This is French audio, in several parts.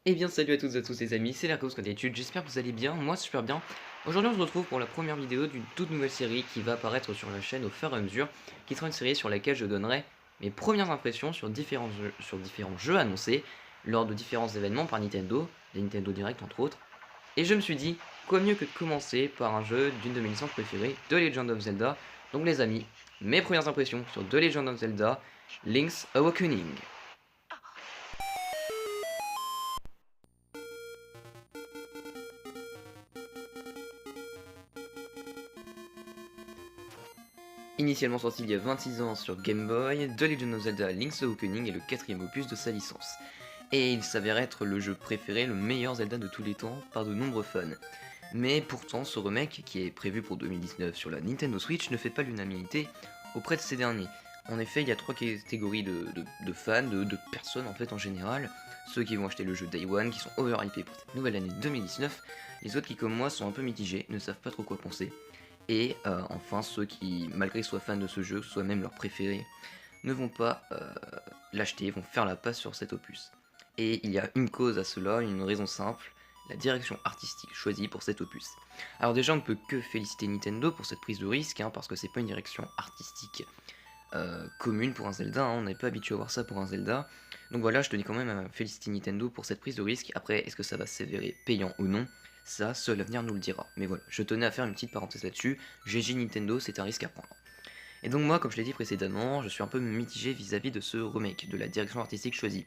Eh bien salut à toutes et à tous les amis, c'est Larcos comme d'habitude, j'espère que vous allez bien, moi super bien. Aujourd'hui on se retrouve pour la première vidéo d'une toute nouvelle série qui va apparaître sur la chaîne au fur et à mesure, qui sera une série sur laquelle je donnerai mes premières impressions sur différents jeux annoncés lors de différents événements par Nintendo, des Nintendo Direct entre autres. Et je me suis dit, quoi mieux que de commencer par un jeu d'une de mes licences préférées, The Legend of Zelda. Donc les amis, mes premières impressions sur The Legend of Zelda, Link's Awakening. Initialement sorti il y a 26 ans sur Game Boy, The Legend of Zelda Link's Awakening est le quatrième opus de sa licence. Et il s'avère être le jeu préféré, le meilleur Zelda de tous les temps, par de nombreux fans. Mais pourtant, ce remake, qui est prévu pour 2019 sur la Nintendo Switch, ne fait pas l'unanimité auprès de ces derniers. En effet, il y a trois catégories de fans, de personnes en fait en général. Ceux qui vont acheter le jeu Day One, qui sont overhypés pour cette nouvelle année 2019. Les autres qui, comme moi, sont un peu mitigés, ne savent pas trop quoi penser. Et enfin, ceux qui, malgré qu'ils soient fans de ce jeu, soit même leur préféré, ne vont pas l'acheter, vont faire la passe sur cet opus. Et il y a une cause à cela, une raison simple, la direction artistique choisie pour cet opus. Alors déjà, on ne peut que féliciter Nintendo pour cette prise de risque, parce que c'est pas une direction artistique commune pour un Zelda, on n'est pas habitué à voir ça pour un Zelda. Donc voilà, je tenais quand même à féliciter Nintendo pour cette prise de risque. Après, est-ce que ça va s'avérer payant ou non? Ça, seul l'avenir nous le dira. Mais voilà, je tenais à faire une petite parenthèse là-dessus. GG Nintendo, c'est un risque à prendre. Et donc moi, comme je l'ai dit précédemment, je suis un peu mitigé vis-à-vis de ce remake, de la direction artistique choisie.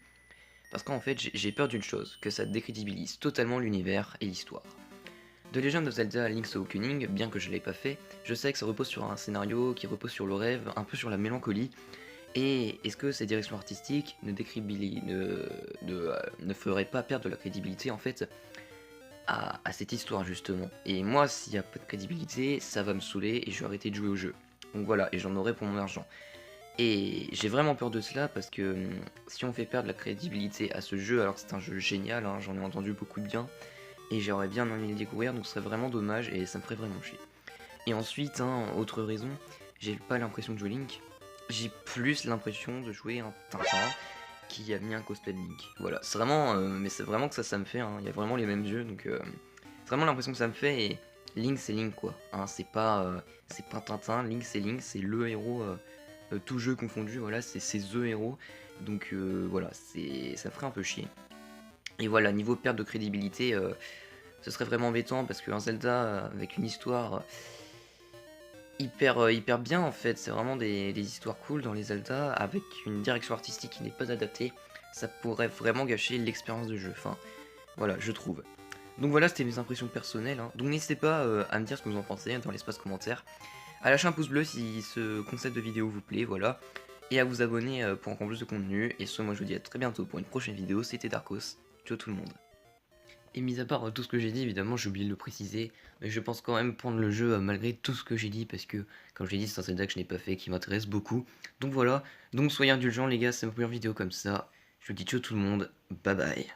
Parce qu'en fait, j'ai peur d'une chose, que ça décrédibilise totalement l'univers et l'histoire. The Legend of Zelda Link's Awakening, bien que je l'ai pas fait, je sais que ça repose sur un scénario qui repose sur le rêve, un peu sur la mélancolie. Et est-ce que cette direction artistique ne ferait pas perdre de la crédibilité en fait à cette histoire justement? Et moi, s'il n'y a pas de crédibilité, ça va me saouler et je vais arrêter de jouer au jeu. Donc voilà, et j'en aurai pour mon argent. Et j'ai vraiment peur de cela parce que si on fait perdre la crédibilité à ce jeu, alors que c'est un jeu génial, j'en ai entendu beaucoup de bien, et j'aurais bien aimé le découvrir, donc ce serait vraiment dommage et ça me ferait vraiment chier. Et ensuite, autre raison, j'ai pas l'impression de jouer Link, j'ai plus l'impression de jouer un Tintin qui a mis un cosplay de Link. Voilà, c'est vraiment, mais c'est vraiment que ça me fait, il y a vraiment les mêmes yeux, donc c'est vraiment l'impression que ça me fait, et Link c'est Link quoi, c'est pas Tintin, Link c'est le héros, tout jeu confondu, voilà, c'est the héros, donc voilà, ça ferait un peu chier. Et voilà, niveau perte de crédibilité, ce serait vraiment embêtant parce qu'un Zelda avec une histoire hyper bien en fait, c'est vraiment des histoires cool dans les Zelda avec une direction artistique qui n'est pas adaptée, ça pourrait vraiment gâcher l'expérience de jeu, enfin voilà, je trouve. Donc voilà, c'était mes impressions personnelles, donc n'hésitez pas à me dire ce que vous en pensez dans l'espace commentaire, à lâcher un pouce bleu si ce concept de vidéo vous plaît, voilà, et à vous abonner pour encore plus de contenu, et ce moi je vous dis à très bientôt pour une prochaine vidéo, c'était Darkos, ciao tout le monde. Et mis à part tout ce que j'ai dit, évidemment, j'ai oublié de le préciser, mais je pense quand même prendre le jeu malgré tout ce que j'ai dit, parce que, comme je l'ai dit, c'est un Zelda que je n'ai pas fait, qui m'intéresse beaucoup. Donc voilà, donc soyez indulgents les gars, c'est ma première vidéo comme ça. Je vous dis ciao tout le monde, bye bye.